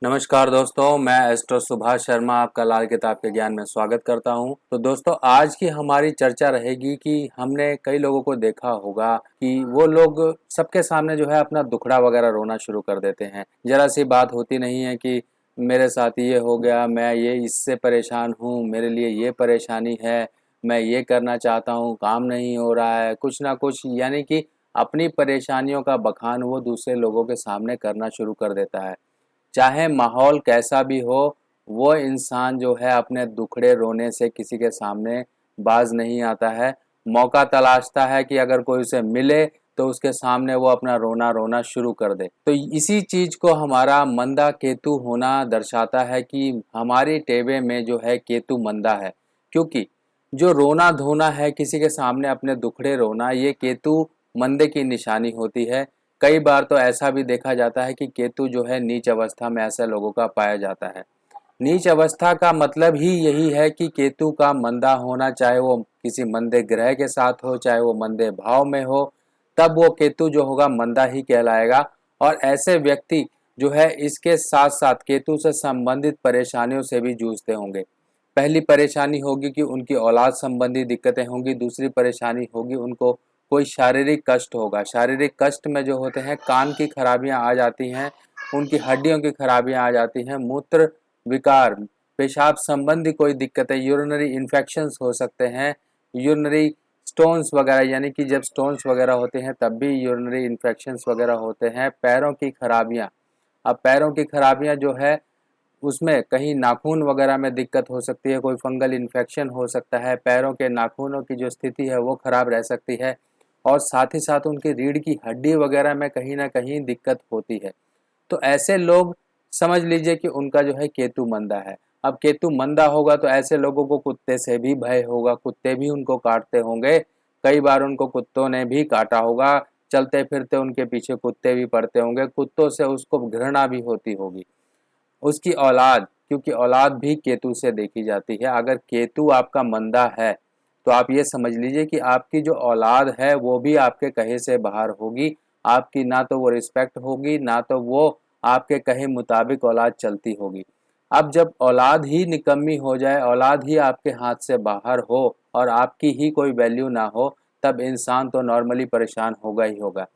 नमस्कार दोस्तों, मैं एस्ट्रो सुभाष शर्मा आपका लाल किताब के ज्ञान में स्वागत करता हूं। तो दोस्तों, आज की हमारी चर्चा रहेगी कि हमने कई लोगों को देखा होगा कि वो लोग सबके सामने जो है अपना दुखड़ा वगैरह रोना शुरू कर देते हैं। जरा सी बात होती नहीं है कि मेरे साथ ये हो गया, मैं ये इससे परेशान हूँ, मेरे लिए ये परेशानी है, मैं ये करना चाहता हूँ, काम नहीं हो रहा है, कुछ ना कुछ, यानी कि अपनी परेशानियों का बखान वो दूसरे लोगों के सामने करना शुरू कर देता है। चाहे माहौल कैसा भी हो, वो इंसान जो है अपने दुखड़े रोने से किसी के सामने बाज नहीं आता है। मौका तलाशता है कि अगर कोई उसे मिले तो उसके सामने वो अपना रोना रोना शुरू कर दे। तो इसी चीज को हमारा मंदा केतु होना दर्शाता है कि हमारी टेबे में जो है केतु मंदा है। क्योंकि जो रोना धोना है, किसी के सामने अपने दुखड़े रोना, ये केतु मंदे की निशानी होती है। कई बार तो ऐसा भी देखा जाता है कि केतु जो है नीच अवस्था में ऐसे लोगों का पाया जाता है। नीच अवस्था का मतलब ही यही है कि केतु का मंदा होना, चाहे वो किसी मंदे ग्रह के साथ हो, चाहे वो मंदे भाव में हो, तब वो केतु जो होगा मंदा ही कहलाएगा। और ऐसे व्यक्ति जो है इसके साथ साथ केतु से संबंधित परेशानियों से भी जूझते होंगे। पहली परेशानी होगी कि उनकी औलाद संबंधी दिक्कतें होंगी। दूसरी परेशानी होगी उनको कोई शारीरिक कष्ट होगा। शारीरिक कष्ट में जो होते हैं, कान की खराबियां आ जाती हैं, उनकी हड्डियों की खराबियां आ जाती हैं, मूत्र विकार, पेशाब संबंधी कोई दिक्कतें, यूरिनरी इन्फेक्शंस हो सकते हैं, यूरिनरी स्टोन्स वगैरह, यानी कि जब स्टोन्स वगैरह होते हैं तब भी यूरिनरी इन्फेक्शंस वगैरह होते हैं। पैरों की खराबियां, अब पैरों की खराबियां जो है उसमें कहीं नाखून वगैरह में दिक्कत हो सकती है, कोई फंगल इन्फेक्शन हो सकता है, पैरों के नाखूनों की जो स्थिति है वो खराब रह सकती है, और साथ ही साथ उनकी रीढ़ की हड्डी वगैरह में कहीं ना कहीं दिक्कत होती है। तो ऐसे लोग समझ लीजिए कि उनका जो है केतु मंदा है। अब केतु मंदा होगा तो ऐसे लोगों को कुत्ते से भी भय होगा, कुत्ते भी उनको काटते होंगे। कई बार उनको कुत्तों ने भी काटा होगा, चलते फिरते उनके पीछे कुत्ते भी पड़ते होंगे, कुत्तों से उसको घृणा भी होती होगी। उसकी औलाद, क्योंकि औलाद भी केतु से देखी जाती है। अगर केतु आपका मंदा है तो आप ये समझ लीजिए कि आपकी जो औलाद है वो भी आपके कहे से बाहर होगी। आपकी ना तो वो रिस्पेक्ट होगी, ना तो वो आपके कहे मुताबिक औलाद चलती होगी। अब जब औलाद ही निकम्मी हो जाए, औलाद ही आपके हाथ से बाहर हो और आपकी ही कोई वैल्यू ना हो, तब इंसान तो नॉर्मली परेशान होगा ही होगा।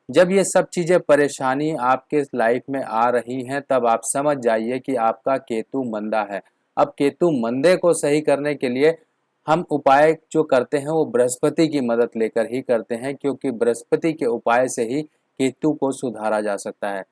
जब ये सब चीज़ें परेशानी आपके लाइफ में आ रही हैं, तब आप समझ जाइए कि आपका केतु मंदा है। अब केतु मंदे को सही करने के लिए हम उपाय जो करते हैं वो बृहस्पति की मदद लेकर ही करते हैं, क्योंकि बृहस्पति के उपाय से ही केतु को सुधारा जा सकता है।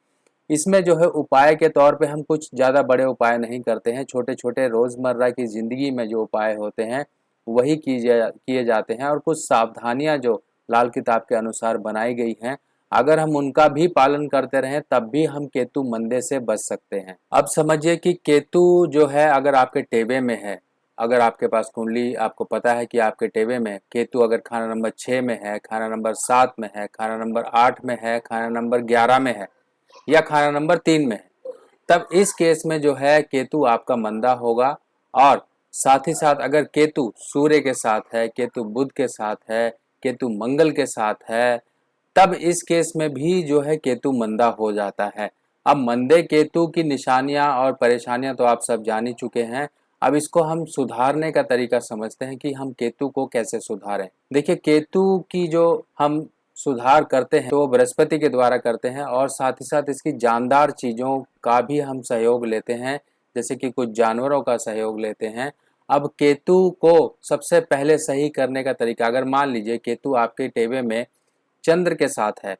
इसमें जो है उपाय के तौर पे हम कुछ ज़्यादा बड़े उपाय नहीं करते हैं। छोटे छोटे रोज़मर्रा की ज़िंदगी में जो उपाय होते हैं वही किए जाते हैं, और कुछ सावधानियां जो लाल किताब के अनुसार बनाई गई हैं, अगर हम उनका भी पालन करते रहें तब भी हम केतु मंदे से बच सकते हैं। अब समझिए कि केतु जो है अगर आपके टेबे में है, अगर आपके पास कुंडली, आपको पता है कि आपके टेबे में केतु अगर खाना नंबर 6 में है, खाना नंबर 7 में है, खाना नंबर 8 में है, खाना नंबर 11 में है, या खाना नंबर 3 में है, तब इस केस में जो है केतु आपका मंदा होगा। और साथ ही साथ अगर केतु सूर्य के साथ है, केतु बुध के साथ है, केतु मंगल के साथ है, तब इस केस में भी जो है केतु मंदा हो जाता है। अब मंदे केतु की निशानियां और परेशानियां तो आप सब जान ही चुके हैं। अब इसको हम सुधारने का तरीका समझते हैं कि हम केतु को कैसे सुधारें। देखिए, केतु की जो हम सुधार करते हैं तो वो बृहस्पति के द्वारा करते हैं, और साथ ही साथ इसकी जानदार चीज़ों का भी हम सहयोग लेते हैं, जैसे कि कुछ जानवरों का सहयोग लेते हैं। अब केतु को सबसे पहले सही करने का तरीका, अगर मान लीजिए केतु आपके टेबे में चंद्र के साथ है,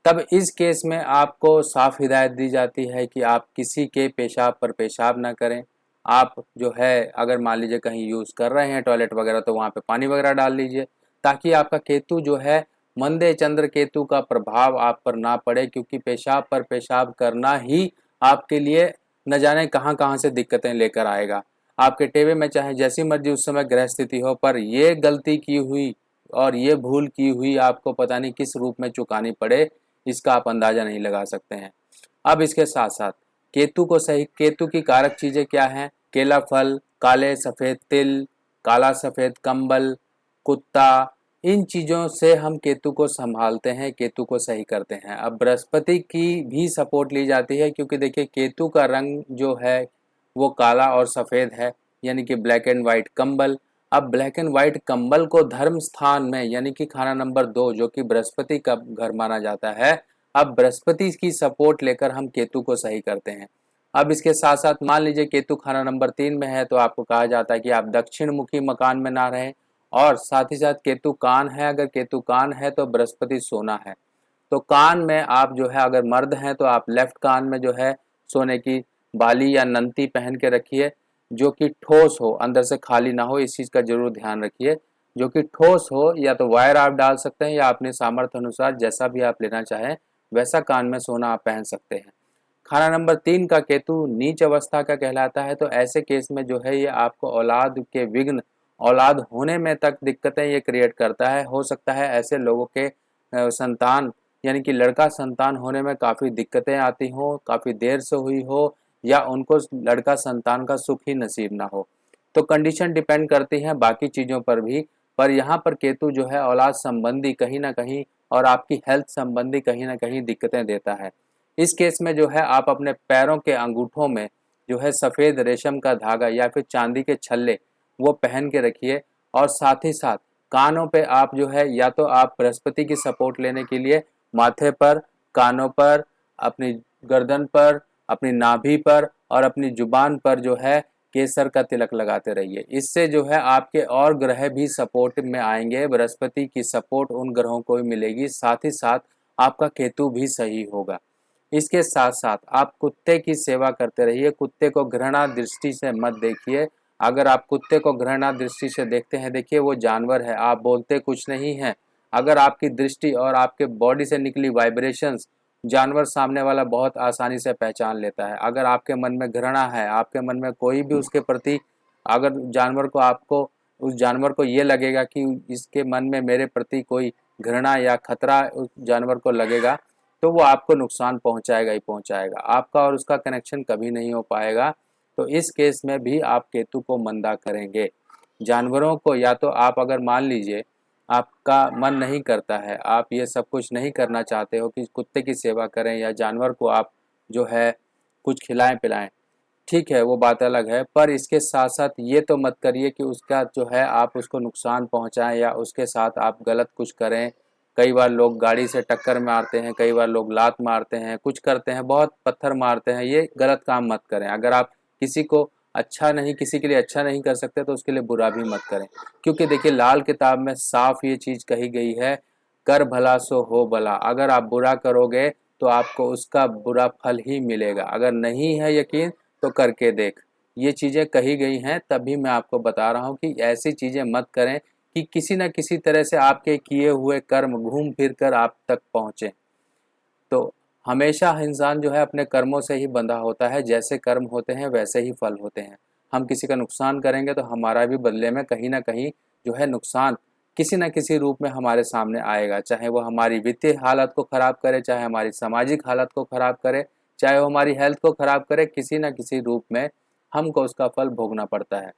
तब इस केस में आपको साफ हिदायत दी जाती है कि आप किसी के पेशाब पर पेशाब ना करें। आप जो है अगर मान लीजिए कहीं यूज़ कर रहे हैं टॉयलेट वगैरह, तो वहाँ पे पानी वगैरह डाल लीजिए, ताकि आपका केतु जो है, मंदे चंद्र केतु का प्रभाव आप पर ना पड़े। क्योंकि पेशाब पर पेशाब करना ही आपके लिए न जाने कहाँ कहाँ से दिक्कतें लेकर आएगा। आपके टेबे में चाहे जैसी मर्जी उस समय ग्रह स्थिति हो, पर ये गलती की हुई और ये भूल की हुई आपको पता नहीं किस रूप में चुकानी पड़े, इसका आप अंदाजा नहीं लगा सकते हैं। अब इसके साथ साथ केतु को सही, केतु की कारक चीजें क्या हैं? केला फल, काले सफेद तिल, काला सफेद कंबल, कुत्ता, इन चीज़ों से हम केतु को संभालते हैं, केतु को सही करते हैं। अब बृहस्पति की भी सपोर्ट ली जाती है, क्योंकि देखिए केतु का रंग जो है वो काला और सफ़ेद है, यानी कि ब्लैक एंड वाइट कंबल। अब ब्लैक एंड वाइट कंबल को धर्म स्थान में, यानी कि खाना नंबर 2 जो कि बृहस्पति का घर माना जाता है, अब बृहस्पति की सपोर्ट लेकर हम केतु को सही करते हैं। अब इसके साथ साथ मान लीजिए केतु खाना नंबर 3 में है, तो आपको कहा जाता है कि आप दक्षिण मुखी मकान में ना रहें। और साथ ही साथ केतु कान है, अगर केतु कान है तो बृहस्पति सोना है। तो कान में आप जो है, अगर मर्द हैं तो आप लेफ्ट कान में जो है सोने की बाली या नंती पहन के रखिए, जो कि ठोस हो, अंदर से खाली ना हो, इस चीज़ का जरूर ध्यान रखिए। जो कि ठोस हो, या तो वायर आप डाल सकते हैं या अपने सामर्थ्य अनुसार जैसा भी आप लेना चाहें वैसा कान में सोना आप पहन सकते हैं। खाना नंबर 3 का केतु नीच अवस्था का कहलाता है, तो ऐसे केस में जो है ये आपको औलाद के विघ्न, औलाद होने में तक दिक्कतें ये क्रिएट करता है। हो सकता है ऐसे लोगों के संतान, यानी कि लड़का संतान होने में काफ़ी दिक्कतें आती हों, काफ़ी देर से हुई हो, या उनको लड़का संतान का सुख ही नसीब ना हो। तो कंडीशन डिपेंड करती है बाकी चीज़ों पर भी, पर यहाँ पर केतु जो है औलाद संबंधी कहीं ना कहीं और आपकी हेल्थ संबंधी कहीं ना कहीं दिक्कतें देता है। इस केस में जो है आप अपने पैरों के अंगूठों में जो है सफ़ेद रेशम का धागा या फिर चांदी के छल्ले वो पहन के रखिए। और साथ ही साथ कानों पे आप जो है, या तो आप बृहस्पति की सपोर्ट लेने के लिए माथे पर, कानों पर, अपनी गर्दन पर, अपनी नाभि पर और अपनी जुबान पर जो है केसर का तिलक लगाते रहिए। इससे जो है आपके और ग्रह भी सपोर्ट में आएंगे, बृहस्पति की सपोर्ट उन ग्रहों को भी मिलेगी, साथ ही साथ आपका केतु भी सही होगा। इसके साथ साथ आप कुत्ते की सेवा करते रहिए, कुत्ते को घृणा दृष्टि से मत देखिए। अगर आप कुत्ते को घृणा दृष्टि से देखते हैं, देखिए वो जानवर है, आप बोलते कुछ नहीं हैं। अगर आपकी दृष्टि और आपके बॉडी से निकली वाइब्रेशंस जानवर सामने वाला बहुत आसानी से पहचान लेता है। अगर आपके मन में घृणा है, आपके मन में कोई भी उसके प्रति, अगर जानवर को आपको उस जानवर को ये लगेगा कि इसके मन में मेरे प्रति कोई घृणा या खतरा उस जानवर को लगेगा, तो वो आपको नुकसान पहुंचाएगा ही पहुंचाएगा, आपका और उसका कनेक्शन कभी नहीं हो पाएगा। तो इस केस में भी आप केतु को मंदा करेंगे। जानवरों को, या तो आप अगर मान लीजिए आपका मन नहीं करता है, आप ये सब कुछ नहीं करना चाहते हो कि कुत्ते की सेवा करें या जानवर को आप जो है कुछ खिलाएं पिलाएं, ठीक है वो बात अलग है, पर इसके साथ साथ ये तो मत करिए कि उसका जो है आप उसको नुकसान पहुंचाएं या उसके साथ आप गलत कुछ करें। कई बार लोग गाड़ी से टक्कर मारते हैं, कई बार लोग लात मारते हैं, कुछ करते हैं, बहुत पत्थर मारते हैं, ये गलत काम मत करें। अगर आप किसी को अच्छा नहीं, किसी के लिए अच्छा नहीं कर सकते तो उसके लिए बुरा भी मत करें, क्योंकि देखिए लाल किताब में साफ ये चीज़ कही गई है, कर भला सो हो भला। अगर आप बुरा करोगे तो आपको उसका बुरा फल ही मिलेगा। अगर नहीं है यकीन तो करके देख, ये चीज़ें कही गई हैं, तभी मैं आपको बता रहा हूँ कि ऐसी चीज़ें मत करें कि किसी न किसी तरह से आपके किए हुए कर्म घूम फिर कर आप तक पहुँचे। तो हमेशा इंसान जो है अपने कर्मों से ही बंधा होता है, जैसे कर्म होते हैं वैसे ही फल होते हैं। हम किसी का नुकसान करेंगे तो हमारा भी बदले में कहीं ना कहीं जो है नुकसान किसी न किसी रूप में हमारे सामने आएगा, चाहे वो हमारी वित्तीय हालत को ख़राब करे, चाहे हमारी सामाजिक हालत को ख़राब करे, चाहे वो हमारी हेल्थ को ख़राब करे, किसी न किसी रूप में हमको उसका फल भोगना पड़ता है।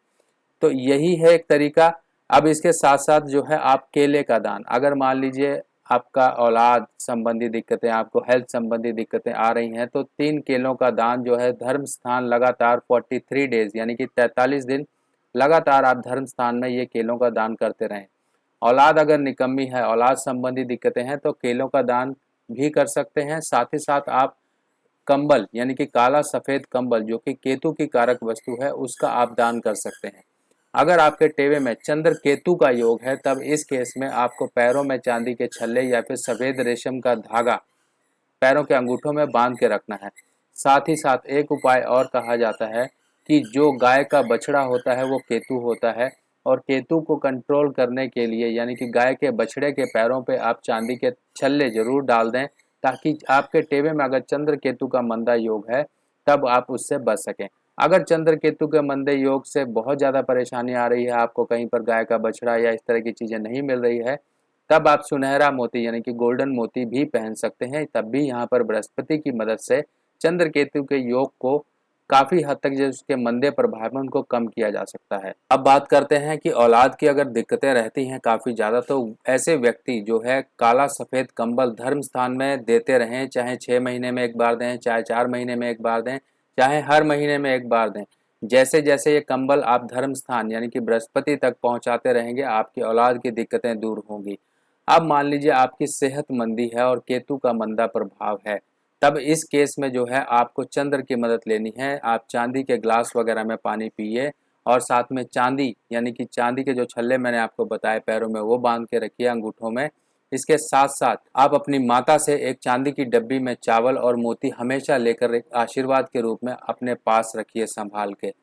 तो यही है एक तरीका। अब इसके साथ साथ जो है आप केले का दान, अगर मान लीजिए आपका औलाद संबंधी दिक्कतें, आपको हेल्थ संबंधी दिक्कतें आ रही हैं, तो 3 केलों का दान जो है धर्म स्थान लगातार 43 डेज, यानी कि 43 दिन लगातार आप धर्म स्थान में ये केलों का दान करते रहें। औलाद अगर निकम्मी है, औलाद संबंधी दिक्कतें हैं, तो केलों का दान भी कर सकते हैं। साथ ही साथ आप कंबल, यानी कि काला सफ़ेद कंबल जो कि केतु की कारक वस्तु है, उसका आप दान कर सकते हैं। अगर आपके टेवे में चंद्र केतु का योग है, तब इस केस में आपको पैरों में चांदी के छल्ले या फिर सफ़ेद रेशम का धागा पैरों के अंगूठों में बांध के रखना है। साथ ही साथ एक उपाय और कहा जाता है कि जो गाय का बछड़ा होता है वो केतु होता है, और केतु को कंट्रोल करने के लिए, यानी कि गाय के बछड़े के पैरों पे आप चांदी के छल्ले जरूर डाल दें, ताकि आपके टेवे में अगर चंद्र केतु का मंदा योग है तब आप उससे बच सकें। अगर चंद्र केतु के मंदे योग से बहुत ज़्यादा परेशानी आ रही है, आपको कहीं पर गाय का बछड़ा या इस तरह की चीज़ें नहीं मिल रही है, तब आप सुनहरा मोती यानी कि गोल्डन मोती भी पहन सकते हैं। तब भी यहाँ पर बृहस्पति की मदद से चंद्र केतु के योग को काफ़ी हद तक जो उसके मंदे प्रभाव हैं उनको कम किया जा सकता है। अब बात करते हैं कि औलाद की अगर दिक्कतें रहती हैं काफ़ी ज़्यादा, तो ऐसे व्यक्ति जो है काला सफ़ेद कंबल धर्म स्थान में देते रहें, चाहे 6 महीने में एक बार दें, चाहे 4 महीने में एक बार दें, चाहे हर महीने में एक बार दें। जैसे जैसे ये कंबल आप धर्म स्थान यानी कि बृहस्पति तक पहुंचाते रहेंगे, आपकी औलाद की दिक्कतें दूर होंगी। अब मान लीजिए आपकी सेहतमंदी है और केतु का मंदा प्रभाव है, तब इस केस में जो है आपको चंद्र की मदद लेनी है। आप चांदी के ग्लास वगैरह में पानी पिए और साथ में चांदी यानी कि चांदी के जो छल्ले मैंने आपको बताए पैरों में वो बांध के रखिए, अंगूठों में। इसके साथ साथ आप अपनी माता से एक चांदी की डब्बी में चावल और मोती हमेशा लेकर एक आशीर्वाद के रूप में अपने पास रखिए संभाल के।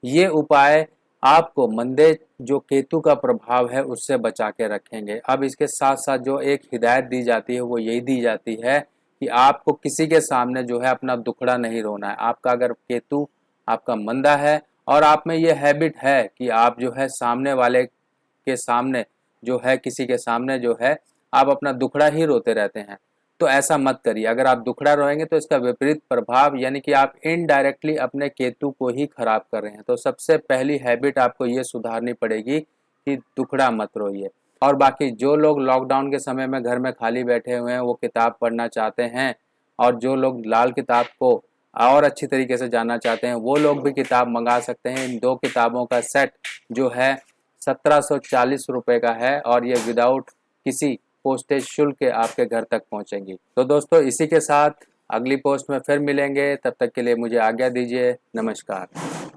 ये उपाय आपको मंदे जो केतु का प्रभाव है उससे बचा के रखेंगे। अब इसके साथ साथ जो एक हिदायत दी जाती है वो यही दी जाती है कि आपको किसी के सामने जो है अपना दुखड़ा नहीं रोना है। आपका अगर केतु आपका मंदा है और आप में ये हैबिट है कि आप जो है सामने वाले के सामने जो है किसी के सामने जो है आप अपना दुखड़ा ही रोते रहते हैं, तो ऐसा मत करिए। अगर आप दुखड़ा रोएंगे तो इसका विपरीत प्रभाव यानी कि आप इनडायरेक्टली अपने केतु को ही खराब कर रहे हैं। तो सबसे पहली हैबिट आपको ये सुधारनी पड़ेगी कि दुखड़ा मत रोइए। और बाकी जो लोग लॉकडाउन के समय में घर में खाली बैठे हुए हैं वो किताब पढ़ना चाहते हैं, और जो लोग लाल किताब को और अच्छी तरीके से जानना चाहते हैं वो लोग भी किताब मंगा सकते हैं। इन 2 किताबों का सेट जो है 1740 रुपये का है और ये विदाउट किसी पोस्टेज शुल्क के आपके घर तक पहुंचेंगी। तो दोस्तों इसी के साथ अगली पोस्ट में फिर मिलेंगे, तब तक के लिए मुझे आज्ञा दीजिए। नमस्कार।